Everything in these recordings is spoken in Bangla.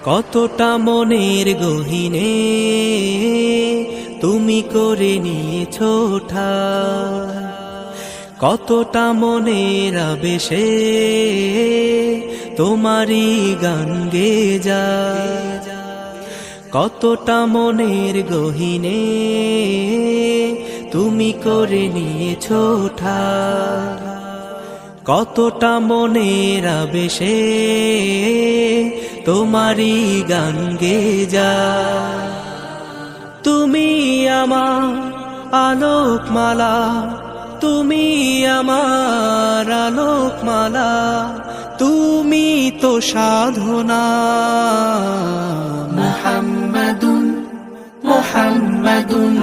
কতটা মনের গহীনে তুমি করে নিয়েছো ঠাই, কতটা মনের আবেশে তোমারই গান গেয়ে যায়, কতটা মনের গহীনে তুমি করে নিয়েছো ঠাই, কতটা মনের আবেশে তোমারই গান গেয়ে যায়। তুমি আমার আলোকমালা, তুমি আমার আলোকমালা, তুমি তো সাধনা। মুহাম্মাদুন মুহাম্মাদুন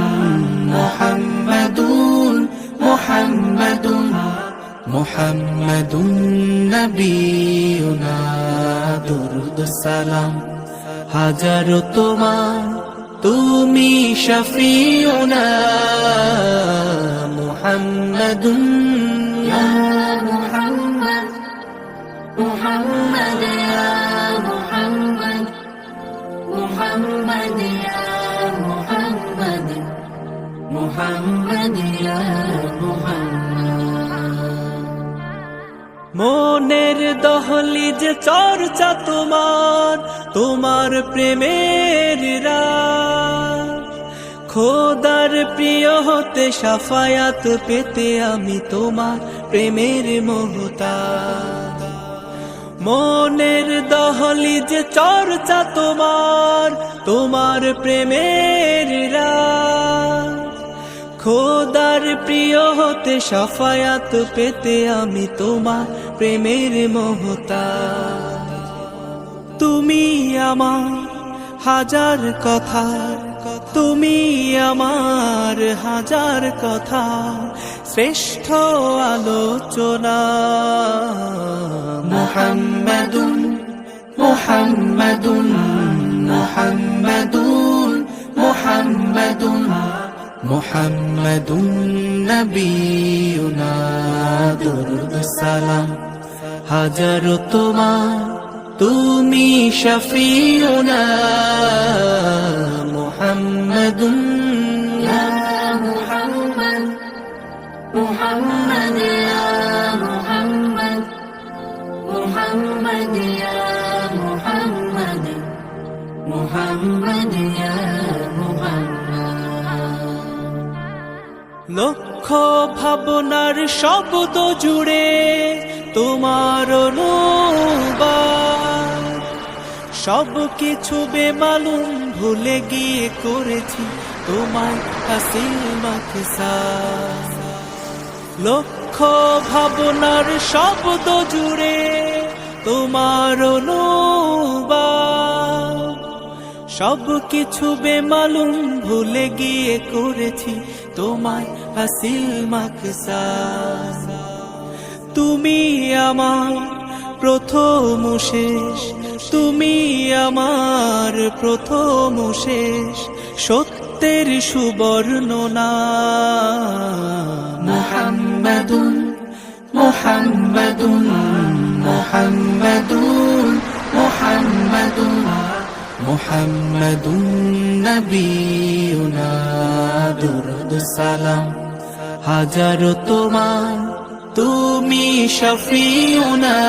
মুহাম্মাদুন মুহাম্মাদুন মুহাম্মাদুন নবিয়ুনা দুরুদ সালাম হাজারো তোমার, তুমি শফিউনা। মুহাম্মাদুন ইয়া মুহাম্মদ, মুহাম্মদ ইয়া মুহাম্মদ, মুহাম্মদ ইয়া মুহাম্মদ, মুহাম্মদ ইয়া মুহাম্মদ। মনের দহলিজ চর্চা তোমার, তোমার প্রেমের রাজ, খোদার প্রিয় হতে শাফায়াত পেতে আমি তোমার প্রেমের মোহতাজ। মনের দহলিজ চর্চা তোমার, তোমার প্রেমের রাজ, খোদার প্রিয় হতে শাফায়াত পেতে আমি তোমার প্রেমের মোহতাজ। তুমি আমার হাজার কথা, তুমি আমার হাজার কথা, শ্রেষ্ঠ আলোচনা। মুহাম্মাদুন মুহাম্মাদুন মুহাম্মাদুন মুহাম্মাদুন মুহাম্মাদুন নবিয়ুনা দুরুদ সালাম হাজারো তোমার, তুমি শফিউনা। মুহাম্মাদুন ইয়া মুহাম্মদ, মুহাম্মদ ইয়া মুহাম্মদ, মুহাম্মদ ইয়া মুহাম্মদ, মুহাম্মদ ইয়া মুহাম্মদ। লক্ষ ভাবনার শব্দ জুড়ে তোমার অনুবাদ, সব কিছু বেমালুম ভুলে গিয়ে করেছি তোমায় হাসিল মাকসাদ। লক্ষ ভাবনার শব্দ জুড়ে তোমার অনুবাদ, সব কিছু বেমালুম ভুলে গিয়ে করেছি তোমায় হাসিল মাকসাদ। তুমি আমার প্রথম শেষ, তুমি আমার প্রথম শেষ, সত্যের সুবর্ণনা। মুহাম্মাদুন মুহাম্মাদুন মুহাম্মাদুন মুহাম্মাদুন মুহাম্মাদুন নবিয়ুনা দুরুদ সালাম হাজারো তোমার, তুমি শফিউনা।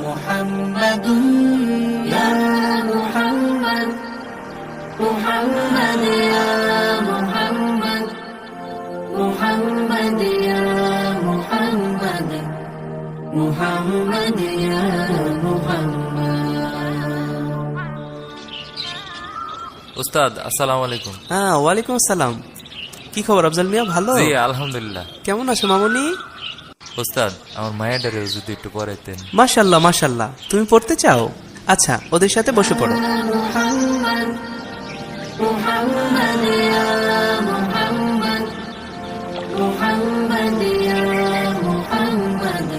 মুহাম্মাদুন ইয়া মুহাম্মদ, মুহাম্মদ ইয়া মুহাম্মদ, মুহাম্মদ ইয়া মুহাম্মদ, মুহাম্মদ ইয়া মুহাম্মদ। উস্তাদ আসসালামু আলাইকুম। হ্যাঁ, ওয়ালাইকুম আসসালাম। কি খবর আফজাল মিয়া, ভালো? জি আলহামদুলিল্লাহ। কেমন আছো মামুনি? উস্তাদ আমার মায়েরারে যদি একটু পড়াইতেন। মাশাআল্লাহ মাশাআল্লাহ, তুমি পড়তে চাও? আচ্ছা, ওদের সাথে বসে পড়ো। মুহাম্মদ, মুহাম্মদ ইয়া মুহাম্মদ, মুহাম্মদ ইয়া মুহাম্মদ,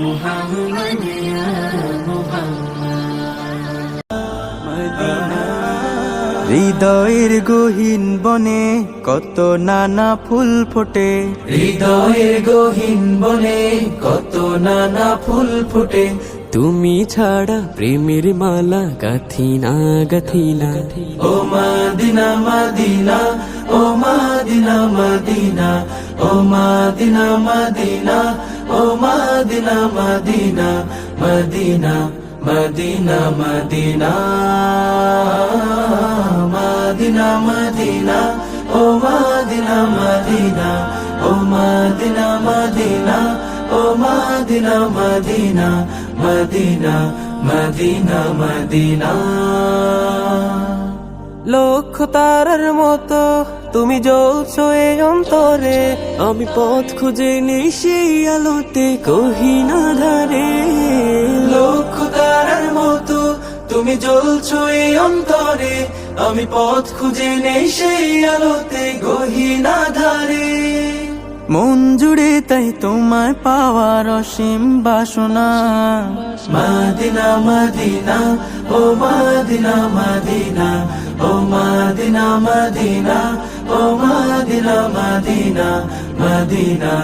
মুহাম্মদ ইয়া মুহাম্মদ। হৃদয়ের গহীন বনে কত নানা ফুল ফোটে, হৃদয়ের গহীন বনে কত নানা ফুল ফোটে। তুমি ছাড়া প্রেমের মালা গাথিনা গাথিনা। ও মাদিনা মাদিনা, ও মাদিনা মাদিনা, ও মাদিনা মাদিনা, ও Medina Medina, Medina Medina Medina, Medina Medina, ও মাদিনা মদিনা, ও মাদিনা মদিনা, ও Medina Medina, Medina Medina Medina. লক্ষ তারার মতো তুমি জ্বলছো এ অন্তরে, আমি পথ খুঁজে নেই সেই আলোতে গহীনা ধারে। লক্ষ তারার মতো তুমি জ্বলছো এই অন্তরে, আমি পথ খুঁজে নেই সেই আলোতে গহীনা ধারে। মন জুড়ে তাই তোমায় পাওয়ার অসীম বাসনা। মাদিনা মদিনা, ও মাদিনা মদিনা, ও মাদিনা মদিনা, ও Medina Medina, Medina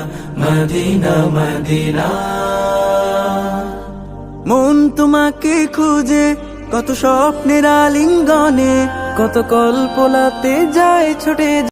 Medina Medina. মন তোমাকে খুঁজে কত স্বপ্নের আলিঙ্গনে, কত কল্পনাতে যায় ছুটে